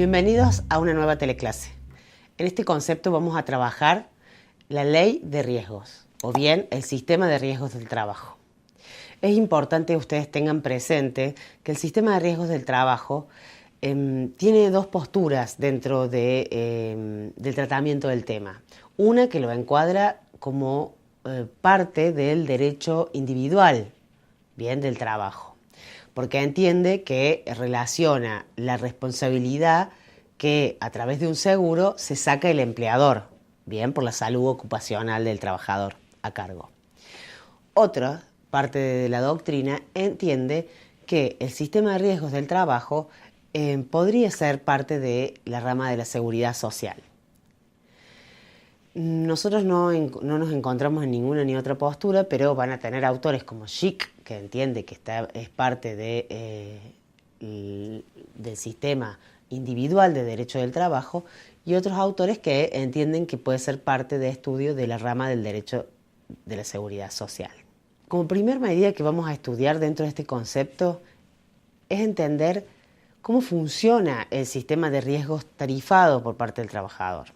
Bienvenidos a una nueva teleclase. En este concepto vamos a trabajar la ley de riesgos, o bien el sistema de riesgos del trabajo. Es importante que ustedes tengan presente que el sistema de riesgos del trabajo tiene dos posturas dentro del tratamiento del tema. Una que lo encuadra como parte del derecho individual, bien, del trabajo, porque entiende que relaciona la responsabilidad que a través de un seguro se saca el empleador, bien, por la salud ocupacional del trabajador a cargo. Otra parte de la doctrina entiende que el sistema de riesgos del trabajo podría ser parte de la rama de la seguridad social. Nosotros no nos encontramos en ninguna ni otra postura, pero van a tener autores como Schick, que entiende que es parte del sistema individual de derecho del trabajo, y otros autores que entienden que puede ser parte de estudio de la rama del derecho de la seguridad social. Como primer medida que vamos a estudiar dentro de este concepto es entender cómo funciona el sistema de riesgos tarifado por parte del trabajador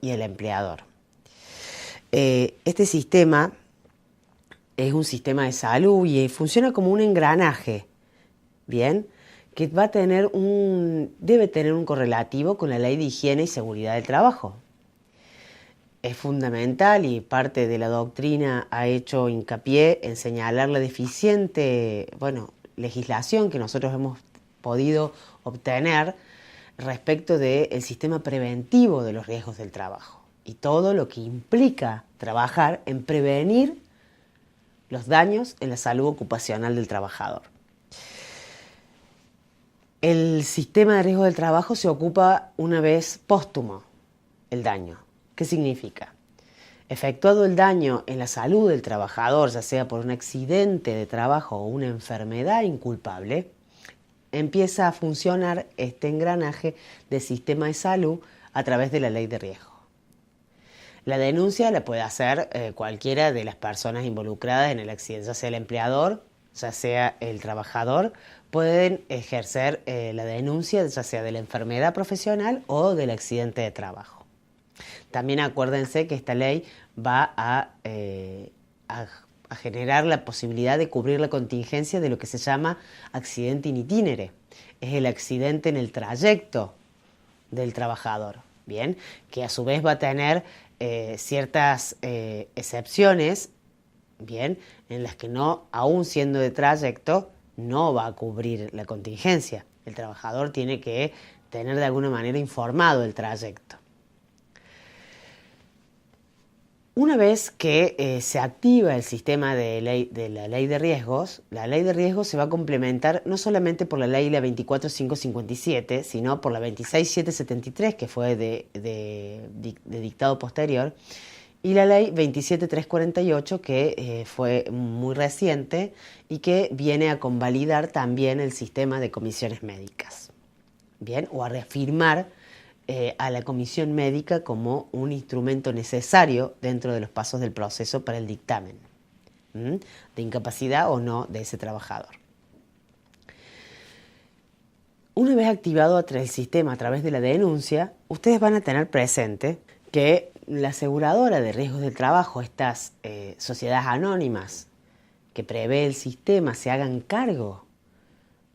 y el empleador. Este sistema es un sistema de salud y funciona como un engranaje, ¿bien?, que debe tener un correlativo con la Ley de Higiene y Seguridad del Trabajo. Es fundamental, y parte de la doctrina ha hecho hincapié en señalar la deficiente legislación que nosotros hemos podido obtener respecto del sistema preventivo de los riesgos del trabajo y todo lo que implica trabajar en prevenir los daños en la salud ocupacional del trabajador. El sistema de riesgos del trabajo se ocupa una vez póstumo el daño. ¿Qué significa? Efectuado el daño en la salud del trabajador, ya sea por un accidente de trabajo o una enfermedad inculpable, empieza a funcionar este engranaje del sistema de salud a través de la ley de riesgo. La denuncia la puede hacer cualquiera de las personas involucradas en el accidente, ya sea el empleador, ya sea el trabajador. Pueden ejercer la denuncia ya sea de la enfermedad profesional o del accidente de trabajo. También acuérdense que esta ley va a generar la posibilidad de cubrir la contingencia de lo que se llama accidente in itinere. Es el accidente en el trayecto del trabajador, ¿bien?, que a su vez va a tener ciertas excepciones, ¿bien?, en las que aún siendo de trayecto, no va a cubrir la contingencia. El trabajador tiene que tener de alguna manera informado el trayecto. Una vez que se activa el sistema de la ley de riesgos, la ley de riesgos se va a complementar no solamente por la ley 24557, sino por la 26773, que fue de dictado posterior, y la ley 27348, que fue muy reciente y que viene a convalidar también el sistema de comisiones médicas, ¿bien?, o a reafirmar a la comisión médica como un instrumento necesario dentro de los pasos del proceso para el dictamen de incapacidad o no de ese trabajador. Una vez activado el sistema a través de la denuncia, ustedes van a tener presente que la aseguradora de riesgos del trabajo, estas sociedades anónimas que prevé el sistema, se hagan cargo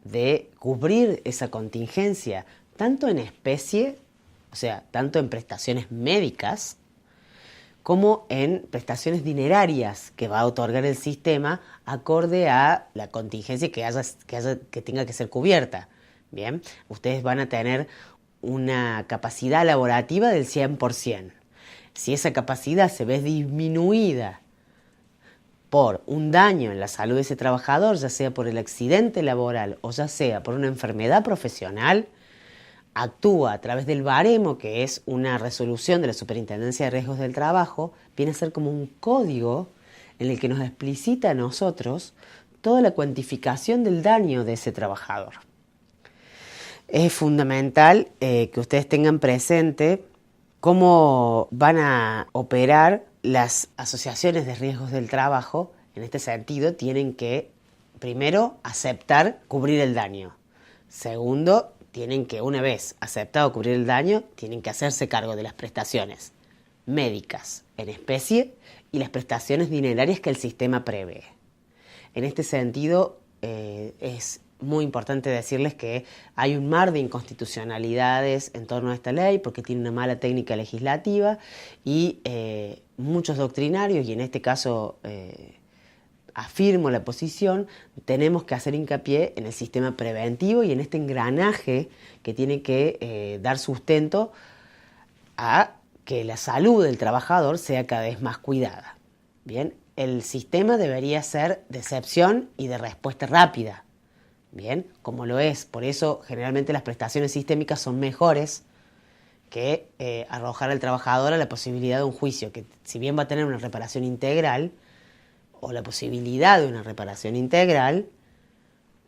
de cubrir esa contingencia, tanto en especie, o sea, tanto en prestaciones médicas, como en prestaciones dinerarias que va a otorgar el sistema acorde a la contingencia que tenga que ser cubierta. Bien, ustedes van a tener una capacidad laborativa del 100%. Si esa capacidad se ve disminuida por un daño en la salud de ese trabajador, ya sea por el accidente laboral o ya sea por una enfermedad profesional, actúa a través del baremo, que es una resolución de la Superintendencia de Riesgos del Trabajo, viene a ser como un código en el que nos explicita a nosotros toda la cuantificación del daño de ese trabajador. Es fundamental que ustedes tengan presente cómo van a operar las asociaciones de riesgos del trabajo. En este sentido, tienen que, primero, aceptar cubrir el daño. Segundo, tienen que, una vez aceptado cubrir el daño, tienen que hacerse cargo de las prestaciones médicas en especie y las prestaciones dinerarias que el sistema prevé. En este sentido, es muy importante decirles que hay un mar de inconstitucionalidades en torno a esta ley porque tiene una mala técnica legislativa y muchos doctrinarios, y en este caso afirmo la posición, tenemos que hacer hincapié en el sistema preventivo y en este engranaje que tiene que dar sustento a que la salud del trabajador sea cada vez más cuidada. Bien, el sistema debería ser de excepción y de respuesta rápida. Bien, como lo es. Por eso generalmente las prestaciones sistémicas son mejores que arrojar al trabajador a la posibilidad de un juicio que, si bien va a tener una reparación integral o la posibilidad de una reparación integral,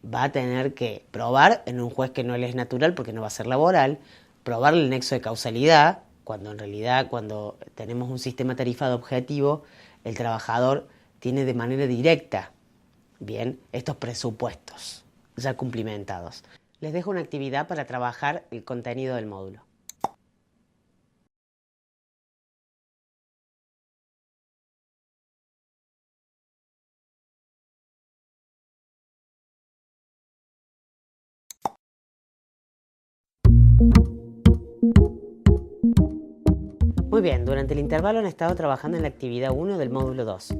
va a tener que probar en un juez que no le es natural porque no va a ser laboral, probar el nexo de causalidad, cuando en realidad cuando tenemos un sistema tarifado objetivo, el trabajador tiene de manera directa, bien, estos presupuestos ya cumplimentados. Les dejo una actividad para trabajar el contenido del módulo. Muy bien, durante el intervalo han estado trabajando en la actividad 1 del módulo 2.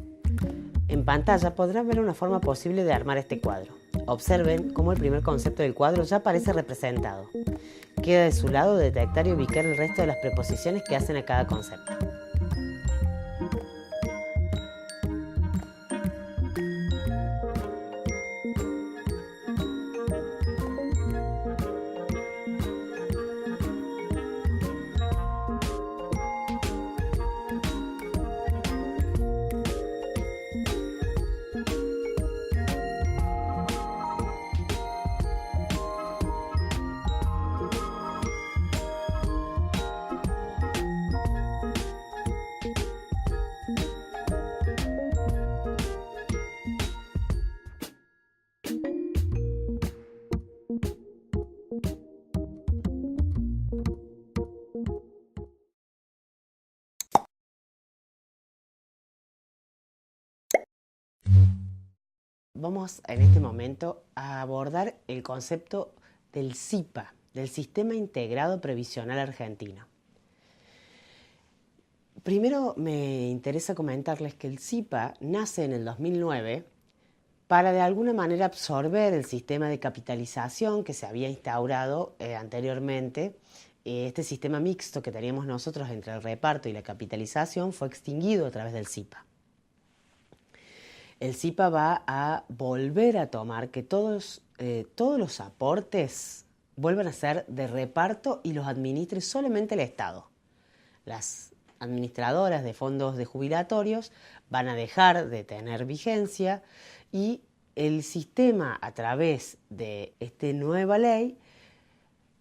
En pantalla podrán ver una forma posible de armar este cuadro. Observen cómo el primer concepto del cuadro ya aparece representado. Queda de su lado detectar y ubicar el resto de las preposiciones que hacen a cada concepto. Vamos en este momento a abordar el concepto del SIPA, del Sistema Integrado Previsional Argentino. Primero me interesa comentarles que el SIPA nace en el 2009 para de alguna manera absorber el sistema de capitalización que se había instaurado anteriormente. Este sistema mixto que teníamos nosotros entre el reparto y la capitalización fue extinguido a través del SIPA. El SIPA va a volver a tomar que todos los aportes vuelvan a ser de reparto y los administre solamente el Estado. Las administradoras de fondos de jubilatorios van a dejar de tener vigencia y el sistema, a través de esta nueva ley,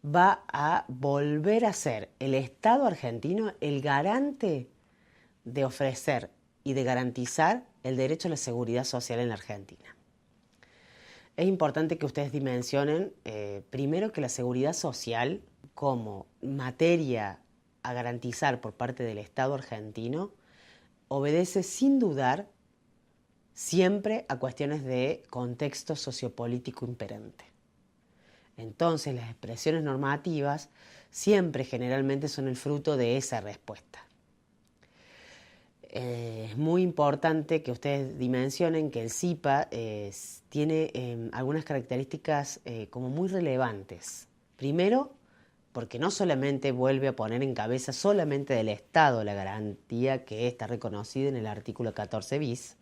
va a volver a ser el Estado argentino el garante de ofrecer y de garantizar el derecho a la seguridad social en la Argentina. Es importante que ustedes dimensionen primero que la seguridad social como materia a garantizar por parte del Estado argentino obedece sin dudar siempre a cuestiones de contexto sociopolítico imperante. Entonces las expresiones normativas siempre generalmente son el fruto de esa respuesta. Es muy importante que ustedes dimensionen que el SIPA tiene algunas características como muy relevantes. Primero, porque no solamente vuelve a poner en cabeza solamente del Estado la garantía que está reconocida en el artículo 14 bis,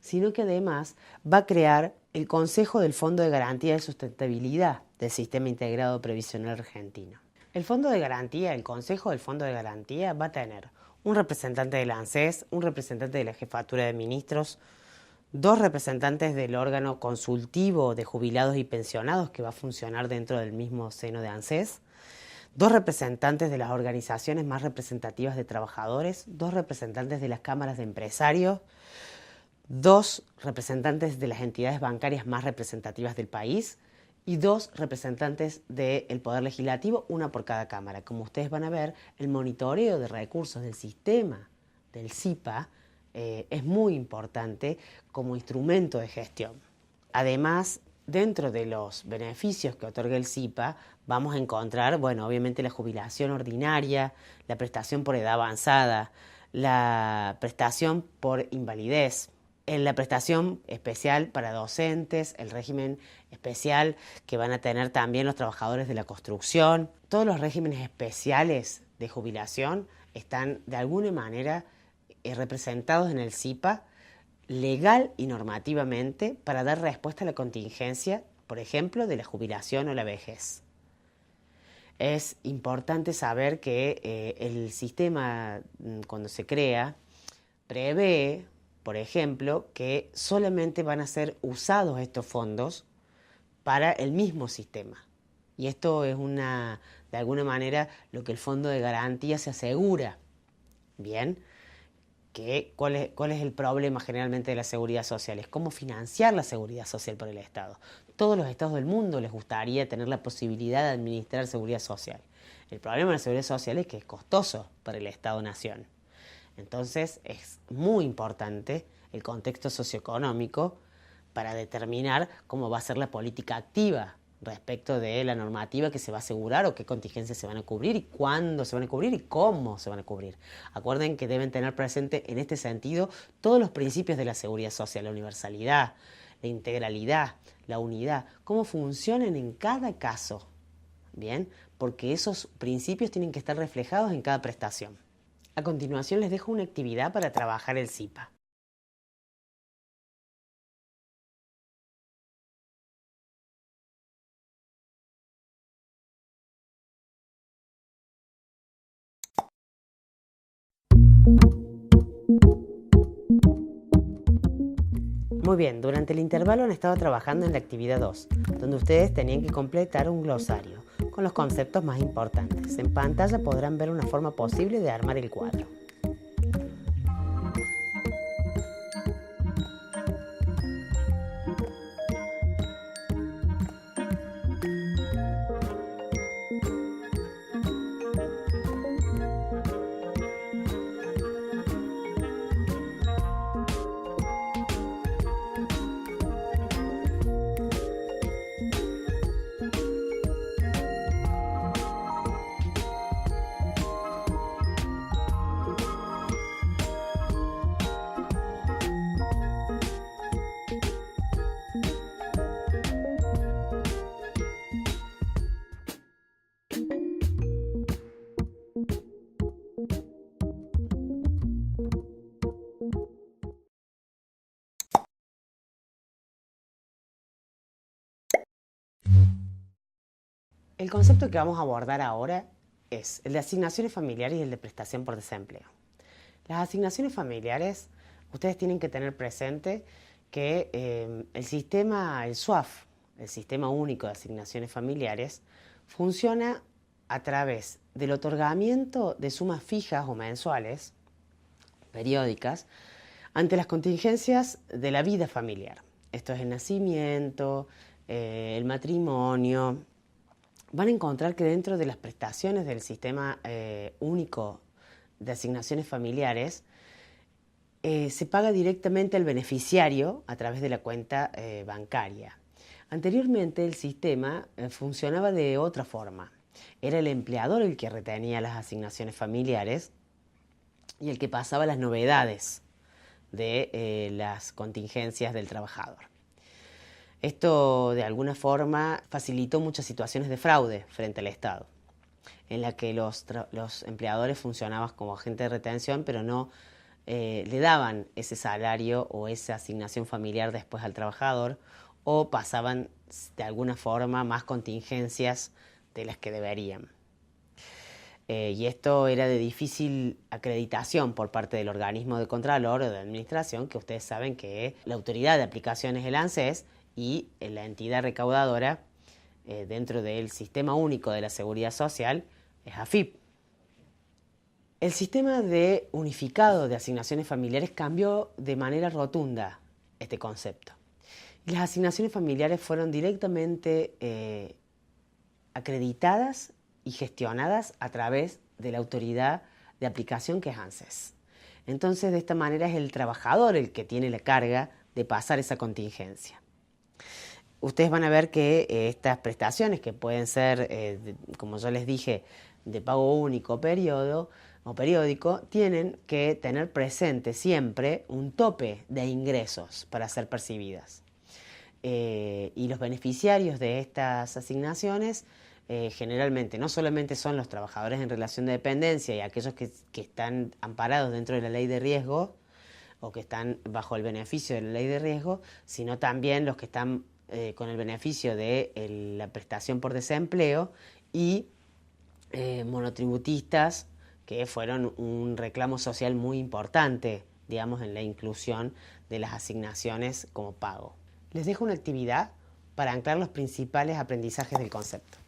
sino que además va a crear el Consejo del Fondo de Garantía de Sustentabilidad del Sistema Integrado Previsional Argentino. El Fondo de Garantía, el Consejo del Fondo de Garantía va a tener un representante del ANSES, un representante de la Jefatura de Ministros, 2 representantes del órgano consultivo de jubilados y pensionados que va a funcionar dentro del mismo seno de ANSES, 2 representantes de las organizaciones más representativas de trabajadores, 2 representantes de las cámaras de empresarios, 2 representantes de las entidades bancarias más representativas del país y 2 representantes del Poder Legislativo, una por cada Cámara. Como ustedes van a ver, el monitoreo de recursos del sistema del SIPA es muy importante como instrumento de gestión. Además, dentro de los beneficios que otorga el SIPA, vamos a encontrar, bueno, obviamente la jubilación ordinaria, la prestación por edad avanzada, la prestación por invalidez, la prestación especial para docentes, el régimen especial que van a tener también los trabajadores de la construcción. Todos los regímenes especiales de jubilación están de alguna manera representados en el SIPA legal y normativamente para dar respuesta a la contingencia, por ejemplo, de la jubilación o la vejez. Es importante saber que el sistema, cuando se crea, prevé, por ejemplo, que solamente van a ser usados estos fondos para el mismo sistema. Y esto es de alguna manera lo que el Fondo de Garantía se asegura. Bien, ¿cuál es el problema generalmente de la seguridad social? Es cómo financiar la seguridad social por el Estado. Todos los estados del mundo les gustaría tener la posibilidad de administrar seguridad social. El problema de la seguridad social es que es costoso para el Estado-nación. Entonces es muy importante el contexto socioeconómico para determinar cómo va a ser la política activa respecto de la normativa que se va a asegurar o qué contingencias se van a cubrir y cuándo se van a cubrir y cómo se van a cubrir. Acuerden que deben tener presente en este sentido todos los principios de la seguridad social, la universalidad, la integralidad, la unidad, cómo funcionan en cada caso, ¿bien? Porque esos principios tienen que estar reflejados en cada prestación. A continuación les dejo una actividad para trabajar el SIPA. Muy bien, durante el intervalo han estado trabajando en la actividad 2, donde ustedes tenían que completar un glosario con los conceptos más importantes. En pantalla podrán ver una forma posible de armar el cuadro. El concepto que vamos a abordar ahora es el de asignaciones familiares y el de prestación por desempleo. Las asignaciones familiares, ustedes tienen que tener presente que el sistema, el SUAF, el Sistema Único de Asignaciones Familiares, funciona a través del otorgamiento de sumas fijas o mensuales, periódicas, ante las contingencias de la vida familiar. Esto es el nacimiento, el matrimonio. Van a encontrar que dentro de las prestaciones del Sistema Único de Asignaciones Familiares se paga directamente al beneficiario a través de la cuenta bancaria. Anteriormente el sistema funcionaba de otra forma. Era el empleador el que retenía las asignaciones familiares y el que pasaba las novedades de las contingencias del trabajador. Esto de alguna forma facilitó muchas situaciones de fraude frente al Estado, en la que los empleadores funcionaban como agentes de retención, pero no le daban ese salario o esa asignación familiar después al trabajador, o pasaban de alguna forma más contingencias de las que deberían. Y esto era de difícil acreditación por parte del organismo de Contralor o de Administración, que ustedes saben que la autoridad de aplicación es el ANSES y la entidad recaudadora dentro del Sistema Único de la Seguridad Social es AFIP. El sistema unificado de asignaciones familiares cambió de manera rotunda este concepto. Y las asignaciones familiares fueron directamente acreditadas y gestionadas a través de la autoridad de aplicación, que es ANSES. Entonces, de esta manera es el trabajador el que tiene la carga de pasar esa contingencia. Ustedes van a ver que estas prestaciones, que pueden ser, como yo les dije, de pago único periodo o periódico, tienen que tener presente siempre un tope de ingresos para ser percibidas. Y los beneficiarios de estas asignaciones generalmente no solamente son los trabajadores en relación de dependencia y aquellos que están amparados dentro de la ley de riesgo o que están bajo el beneficio de la ley de riesgo, sino también los que están con el beneficio de la prestación por desempleo y monotributistas, que fueron un reclamo social muy importante, digamos, en la inclusión de las asignaciones como pago. Les dejo una actividad para anclar los principales aprendizajes del concepto.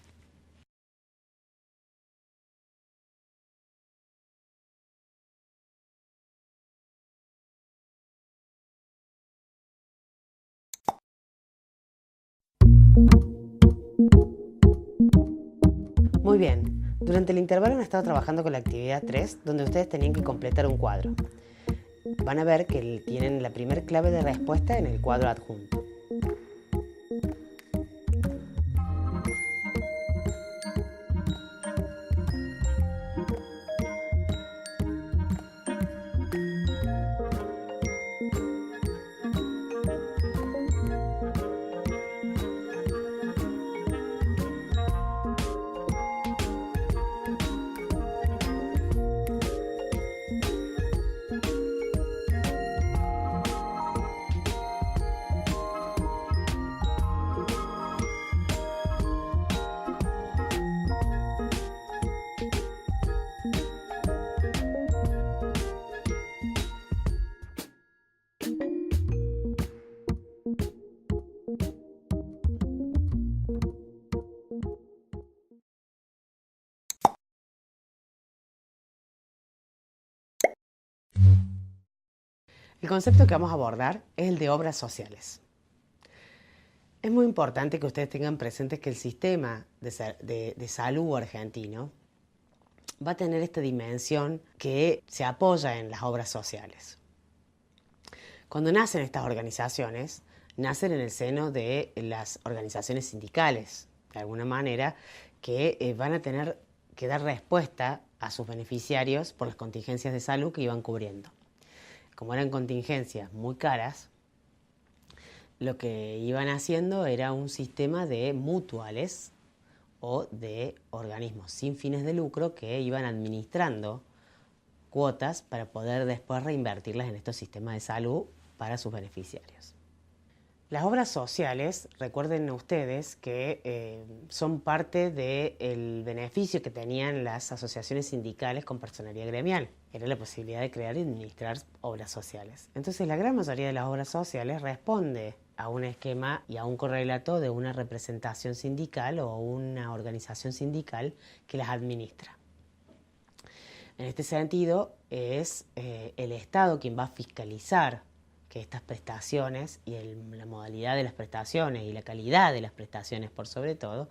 Muy bien, durante el intervalo han estado trabajando con la actividad 3, donde ustedes tenían que completar un cuadro. Van a ver que tienen la primera clave de respuesta en el cuadro adjunto. El concepto que vamos a abordar es el de obras sociales. Es muy importante que ustedes tengan presentes que el sistema de salud argentino va a tener esta dimensión que se apoya en las obras sociales. Cuando nacen estas organizaciones, nacen en el seno de las organizaciones sindicales, de alguna manera, que van a tener que dar respuesta a sus beneficiarios por las contingencias de salud que iban cubriendo. Como eran contingencias muy caras, lo que iban haciendo era un sistema de mutuales o de organismos sin fines de lucro que iban administrando cuotas para poder después reinvertirlas en estos sistemas de salud para sus beneficiarios. Las obras sociales, recuerden ustedes que son parte del beneficio que tenían las asociaciones sindicales con personería gremial. Era la posibilidad de crear y administrar obras sociales. Entonces, la gran mayoría de las obras sociales responde a un esquema y a un correlato de una representación sindical o una organización sindical que las administra. En este sentido, es el Estado quien va a fiscalizar que estas prestaciones y la modalidad de las prestaciones y la calidad de las prestaciones, por sobre todo,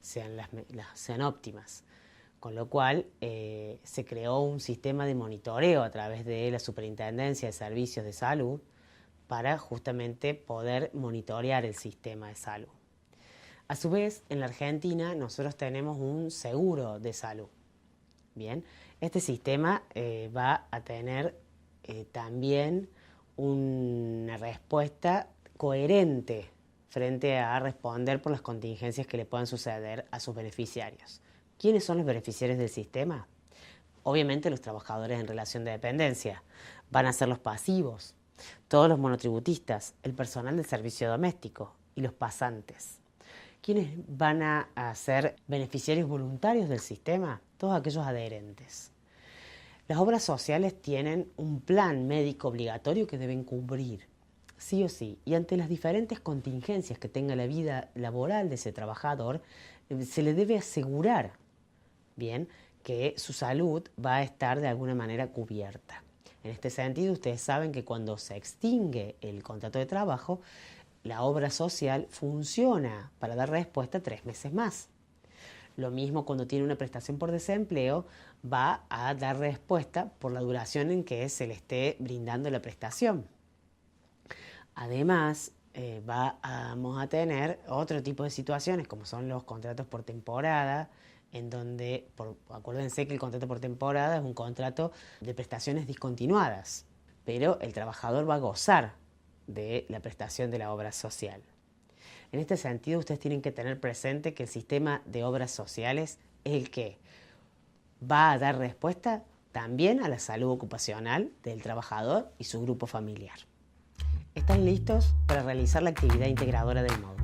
sean óptimas. Con lo cual se creó un sistema de monitoreo a través de la Superintendencia de Servicios de Salud para justamente poder monitorear el sistema de salud. A su vez, en la Argentina nosotros tenemos un seguro de salud. Bien, este sistema va a tener también una respuesta coherente frente a responder por las contingencias que le puedan suceder a sus beneficiarios. ¿Quiénes son los beneficiarios del sistema? Obviamente los trabajadores en relación de dependencia. Van a ser los pasivos, todos los monotributistas, el personal del servicio doméstico y los pasantes. ¿Quiénes van a ser beneficiarios voluntarios del sistema? Todos aquellos adherentes. Las obras sociales tienen un plan médico obligatorio que deben cubrir, sí o sí, y ante las diferentes contingencias que tenga la vida laboral de ese trabajador, se le debe asegurar, bien, que su salud va a estar de alguna manera cubierta. En este sentido, ustedes saben que cuando se extingue el contrato de trabajo, la obra social funciona para dar respuesta 3 meses más. Lo mismo cuando tiene una prestación por desempleo, va a dar respuesta por la duración en que se le esté brindando la prestación. Además, vamos a tener otro tipo de situaciones, como son los contratos por temporada, en donde, acuérdense que el contrato por temporada es un contrato de prestaciones discontinuadas, pero el trabajador va a gozar de la prestación de la obra social. En este sentido, ustedes tienen que tener presente que el sistema de obras sociales es el que va a dar respuesta también a la salud ocupacional del trabajador y su grupo familiar. ¿Están listos para realizar la actividad integradora del módulo?